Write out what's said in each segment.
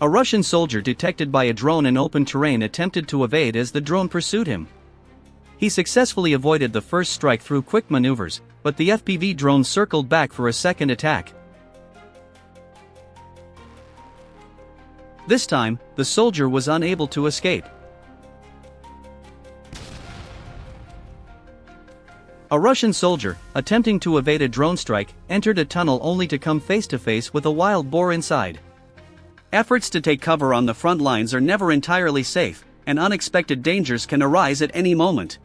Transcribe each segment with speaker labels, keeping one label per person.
Speaker 1: A Russian soldier detected by a drone in open terrain attempted to evade as the drone pursued him. He successfully avoided the first strike through quick maneuvers, but the FPV drone circled back for a second attack. This time, the soldier was unable to escape. A Russian soldier, attempting to evade a drone strike, entered a tunnel only to come face to face with a wild boar inside. Efforts to take cover on the front lines are never entirely safe, and unexpected dangers can arise at any moment.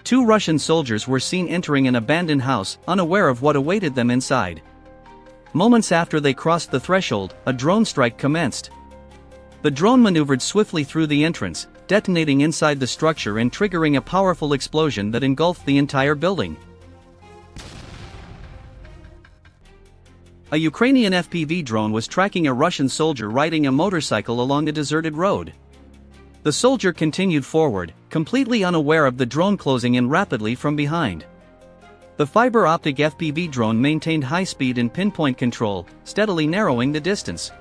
Speaker 1: Two Russian soldiers were seen entering an abandoned house, unaware of what awaited them inside. Moments after they crossed the threshold, a drone strike commenced. The drone maneuvered swiftly through the entrance, detonating inside the structure and triggering a powerful explosion that engulfed the entire building. A Ukrainian FPV drone was tracking a Russian soldier riding a motorcycle along a deserted road. The soldier continued forward, completely unaware of the drone closing in rapidly from behind. The fiber-optic FPV drone maintained high speed and pinpoint control, steadily narrowing the distance.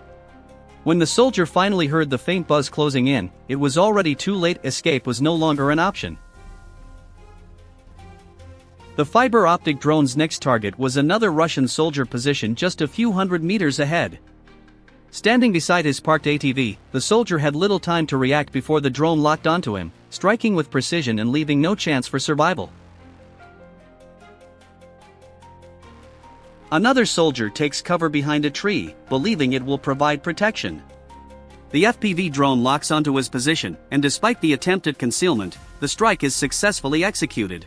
Speaker 1: When the soldier finally heard the faint buzz closing in, it was already too late. Escape was no longer an option. The fiber-optic drone's next target was another Russian soldier positioned just a few hundred meters ahead. Standing beside his parked ATV, the soldier had little time to react before the drone locked onto him, striking with precision and leaving no chance for survival. Another soldier takes cover behind a tree, believing it will provide protection. The FPV drone locks onto his position, and despite the attempt at concealment, the strike is successfully executed.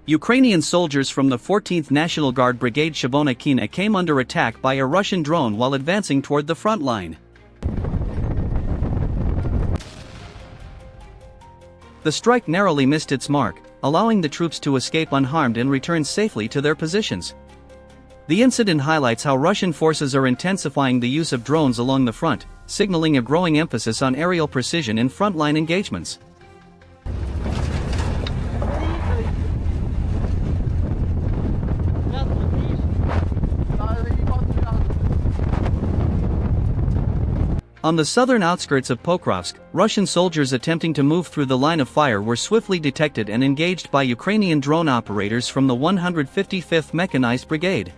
Speaker 1: Ukrainian soldiers from the 14th National Guard Brigade Shavona Kina came under attack by a Russian drone while advancing toward the front line. The strike narrowly missed its mark, allowing the troops to escape unharmed and return safely to their positions. The incident highlights how Russian forces are intensifying the use of drones along the front, signaling a growing emphasis on aerial precision in frontline engagements. On the southern outskirts of Pokrovsk, Russian soldiers attempting to move through the line of fire were swiftly detected and engaged by Ukrainian drone operators from the 155th Mechanized Brigade.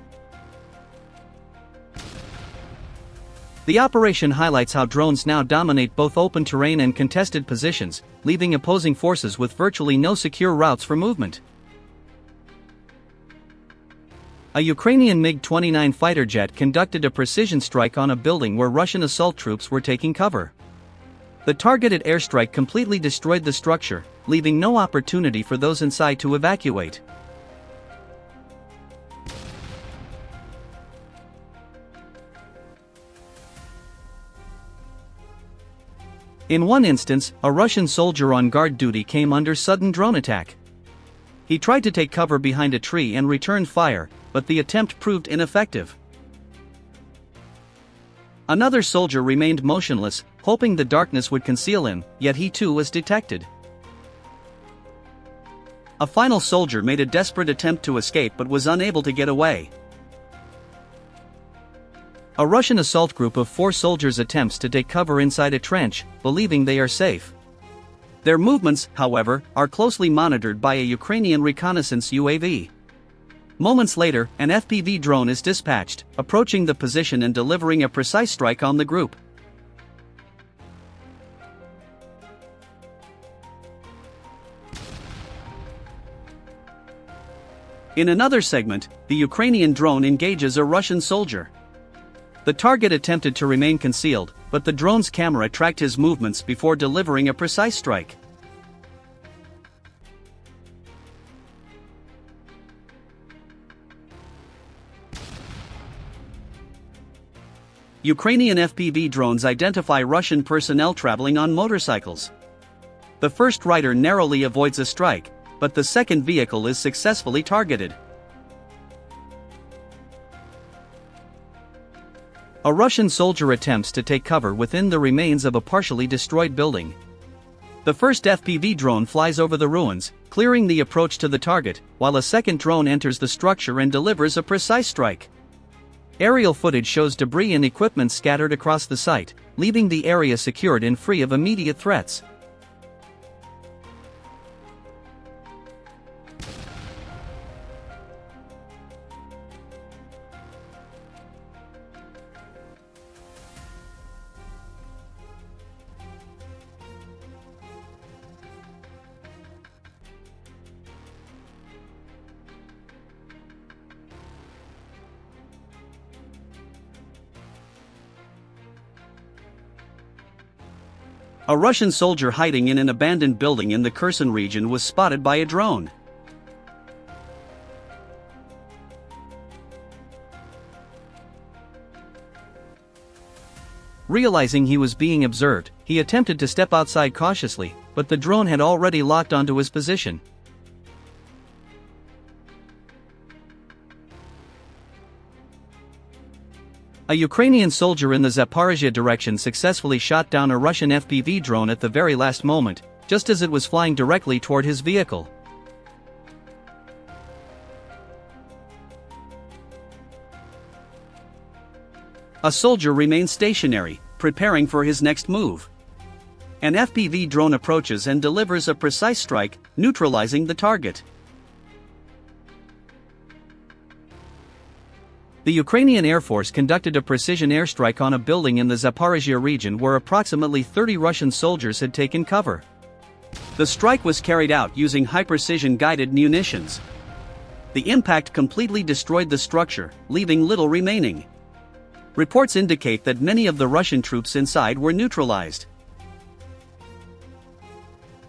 Speaker 1: The operation highlights how drones now dominate both open terrain and contested positions, leaving opposing forces with virtually no secure routes for movement. A Ukrainian MiG-29 fighter jet conducted a precision strike on a building where Russian assault troops were taking cover. The targeted airstrike completely destroyed the structure, leaving no opportunity for those inside to evacuate. In one instance, a Russian soldier on guard duty came under sudden drone attack. He tried to take cover behind a tree and returned fire, but the attempt proved ineffective. Another soldier remained motionless, hoping the darkness would conceal him, yet he too was detected. A final soldier made a desperate attempt to escape but was unable to get away. A Russian assault group of 4 soldiers attempts to take cover inside a trench, believing they are safe. Their movements, however, are closely monitored by a Ukrainian reconnaissance UAV. Moments later, an FPV drone is dispatched, approaching the position and delivering a precise strike on the group. In another segment, the Ukrainian drone engages a Russian soldier. The target attempted to remain concealed, but the drone's camera tracked his movements before delivering a precise strike. Ukrainian FPV drones identify Russian personnel traveling on motorcycles. The first rider narrowly avoids a strike, but the second vehicle is successfully targeted. A Russian soldier attempts to take cover within the remains of a partially destroyed building. The first FPV drone flies over the ruins, clearing the approach to the target, while a second drone enters the structure and delivers a precise strike. Aerial footage shows debris and equipment scattered across the site, leaving the area secured and free of immediate threats. A Russian soldier hiding in an abandoned building in the Kherson region was spotted by a drone. Realizing he was being observed, he attempted to step outside cautiously, but the drone had already locked onto his position. A Ukrainian soldier in the Zaporizhzhia direction successfully shot down a Russian FPV drone at the very last moment, just as it was flying directly toward his vehicle. A soldier remains stationary, preparing for his next move. An FPV drone approaches and delivers a precise strike, neutralizing the target. The Ukrainian Air Force conducted a precision airstrike on a building in the Zaporizhzhia region where approximately 30 Russian soldiers had taken cover. The strike was carried out using high-precision guided munitions. The impact completely destroyed the structure, leaving little remaining. Reports indicate that many of the Russian troops inside were neutralized.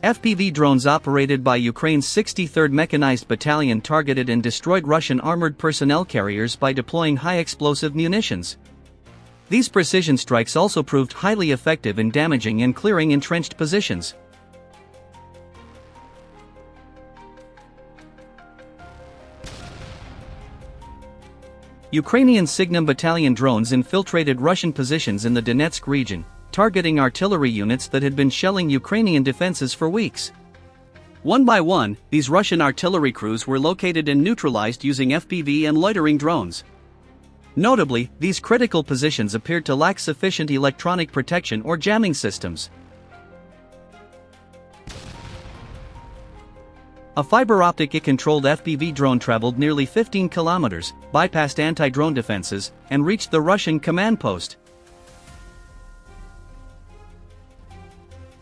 Speaker 1: FPV drones operated by Ukraine's 63rd Mechanized Battalion targeted and destroyed Russian armored personnel carriers by deploying high-explosive munitions. These precision strikes also proved highly effective in damaging and clearing entrenched positions. Ukrainian Signum Battalion drones infiltrated Russian positions in the Donetsk region, targeting artillery units that had been shelling Ukrainian defenses for weeks. One by one, these Russian artillery crews were located and neutralized using FPV and loitering drones. Notably, these critical positions appeared to lack sufficient electronic protection or jamming systems. A fiber-optic controlled FPV drone traveled nearly 15 kilometers, bypassed anti-drone defenses, and reached the Russian command post.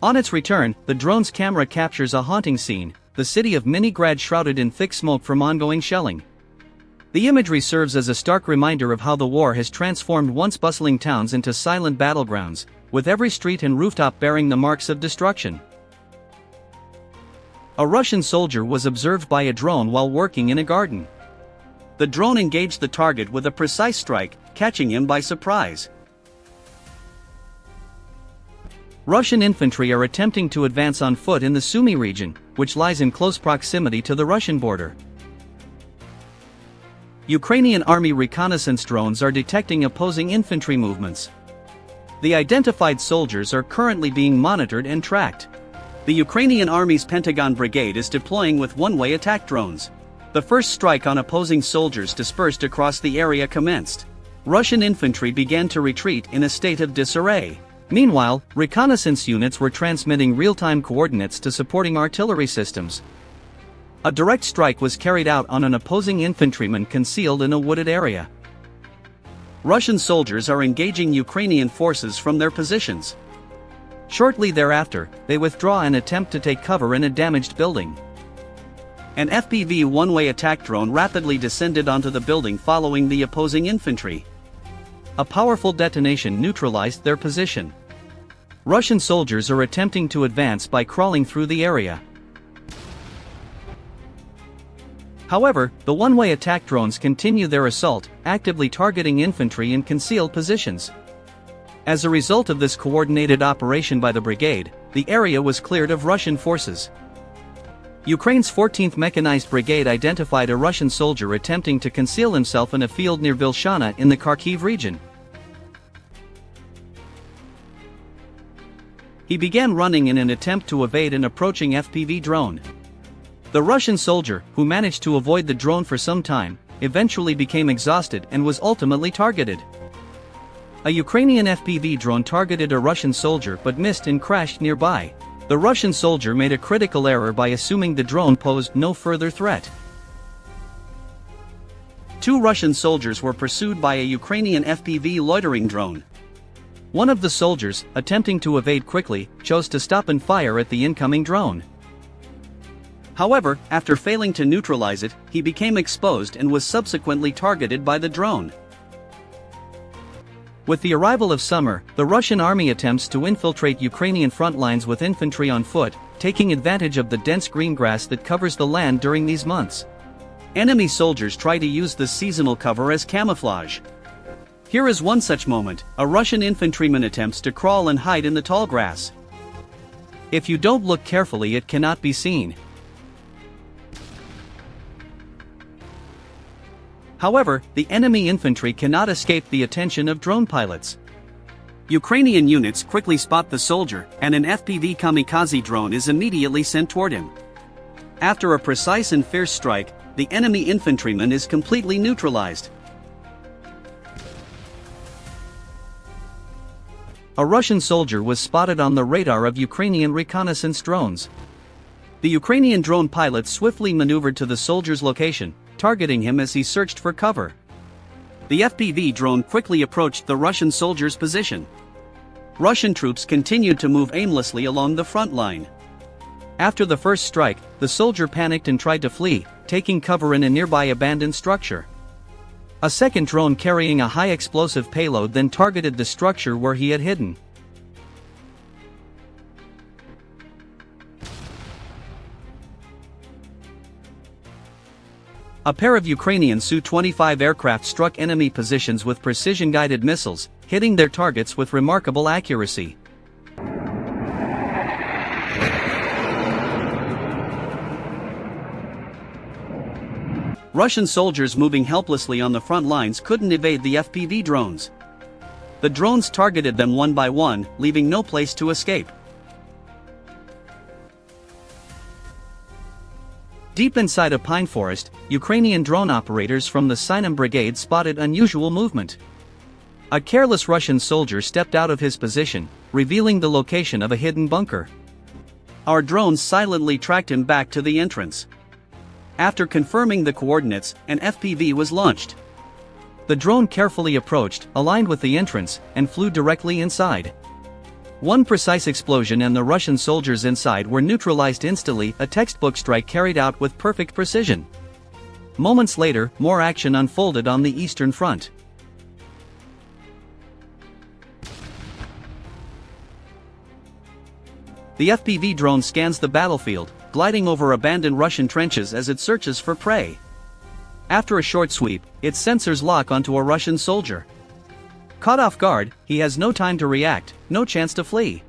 Speaker 1: On its return, the drone's camera captures a haunting scene, the city of Minigrad shrouded in thick smoke from ongoing shelling. The imagery serves as a stark reminder of how the war has transformed once bustling towns into silent battlegrounds, with every street and rooftop bearing the marks of destruction. A Russian soldier was observed by a drone while working in a garden. The drone engaged the target with a precise strike, catching him by surprise. Russian infantry are attempting to advance on foot in the Sumy region, which lies in close proximity to the Russian border. Ukrainian army reconnaissance drones are detecting opposing infantry movements. The identified soldiers are currently being monitored and tracked. The Ukrainian Army's Pentagon Brigade is deploying with one-way attack drones. The first strike on opposing soldiers dispersed across the area commenced. Russian infantry began to retreat in a state of disarray. Meanwhile, reconnaissance units were transmitting real-time coordinates to supporting artillery systems. A direct strike was carried out on an opposing infantryman concealed in a wooded area. Russian soldiers are engaging Ukrainian forces from their positions. Shortly thereafter, they withdraw and attempt to take cover in a damaged building. An FPV one-way attack drone rapidly descended onto the building following the opposing infantry. A powerful detonation neutralized their position. Russian soldiers are attempting to advance by crawling through the area. However, the one-way attack drones continue their assault, actively targeting infantry in concealed positions. As a result of this coordinated operation by the brigade, the area was cleared of Russian forces. Ukraine's 14th Mechanized Brigade identified a Russian soldier attempting to conceal himself in a field near Vilshana in the Kharkiv region. He began running in an attempt to evade an approaching FPV drone. The Russian soldier, who managed to avoid the drone for some time, eventually became exhausted and was ultimately targeted. A Ukrainian FPV drone targeted a Russian soldier but missed and crashed nearby. The Russian soldier made a critical error by assuming the drone posed no further threat. 2 Russian soldiers were pursued by a Ukrainian FPV loitering drone. One of the soldiers, attempting to evade quickly, chose to stop and fire at the incoming drone. However, after failing to neutralize it, he became exposed and was subsequently targeted by the drone. With the arrival of summer, the Russian army attempts to infiltrate Ukrainian front lines with infantry on foot, taking advantage of the dense green grass that covers the land during these months. Enemy soldiers try to use the seasonal cover as camouflage. Here is one such moment: a Russian infantryman attempts to crawl and hide in the tall grass. If you don't look carefully, it cannot be seen. However, the enemy infantry cannot escape the attention of drone pilots. Ukrainian units quickly spot the soldier, and an FPV kamikaze drone is immediately sent toward him. After a precise and fierce strike, the enemy infantryman is completely neutralized. A Russian soldier was spotted on the radar of Ukrainian reconnaissance drones. The Ukrainian drone pilot swiftly maneuvered to the soldier's location, targeting him as he searched for cover. The FPV drone quickly approached the Russian soldier's position. Russian troops continued to move aimlessly along the front line. After the first strike, the soldier panicked and tried to flee, taking cover in a nearby abandoned structure. A second drone carrying a high explosive payload then targeted the structure where he had hidden. A pair of Ukrainian Su-25 aircraft struck enemy positions with precision-guided missiles, hitting their targets with remarkable accuracy. Russian soldiers moving helplessly on the front lines couldn't evade the FPV drones. The drones targeted them one by one, leaving no place to escape. Deep inside a pine forest, Ukrainian drone operators from the Sinam Brigade spotted unusual movement. A careless Russian soldier stepped out of his position, revealing the location of a hidden bunker. Our drones silently tracked him back to the entrance. After confirming the coordinates, an FPV was launched. The drone carefully approached, aligned with the entrance, and flew directly inside. One precise explosion and the Russian soldiers inside were neutralized instantly, a textbook strike carried out with perfect precision. Moments later, more action unfolded on the Eastern Front. The FPV drone scans the battlefield, gliding over abandoned Russian trenches as it searches for prey. After a short sweep, its sensors lock onto a Russian soldier. Caught off guard, he has no time to react, no chance to flee.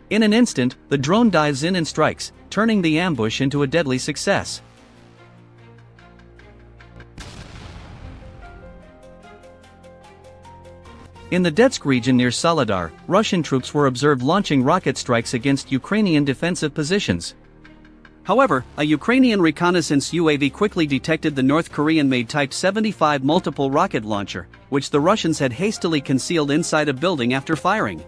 Speaker 1: In an instant, the drone dives in and strikes, turning the ambush into a deadly success. In the Donetsk region near Soledar, Russian troops were observed launching rocket strikes against Ukrainian defensive positions. However, a Ukrainian reconnaissance UAV quickly detected the North Korean-made Type 75 multiple rocket launcher, which the Russians had hastily concealed inside a building after firing.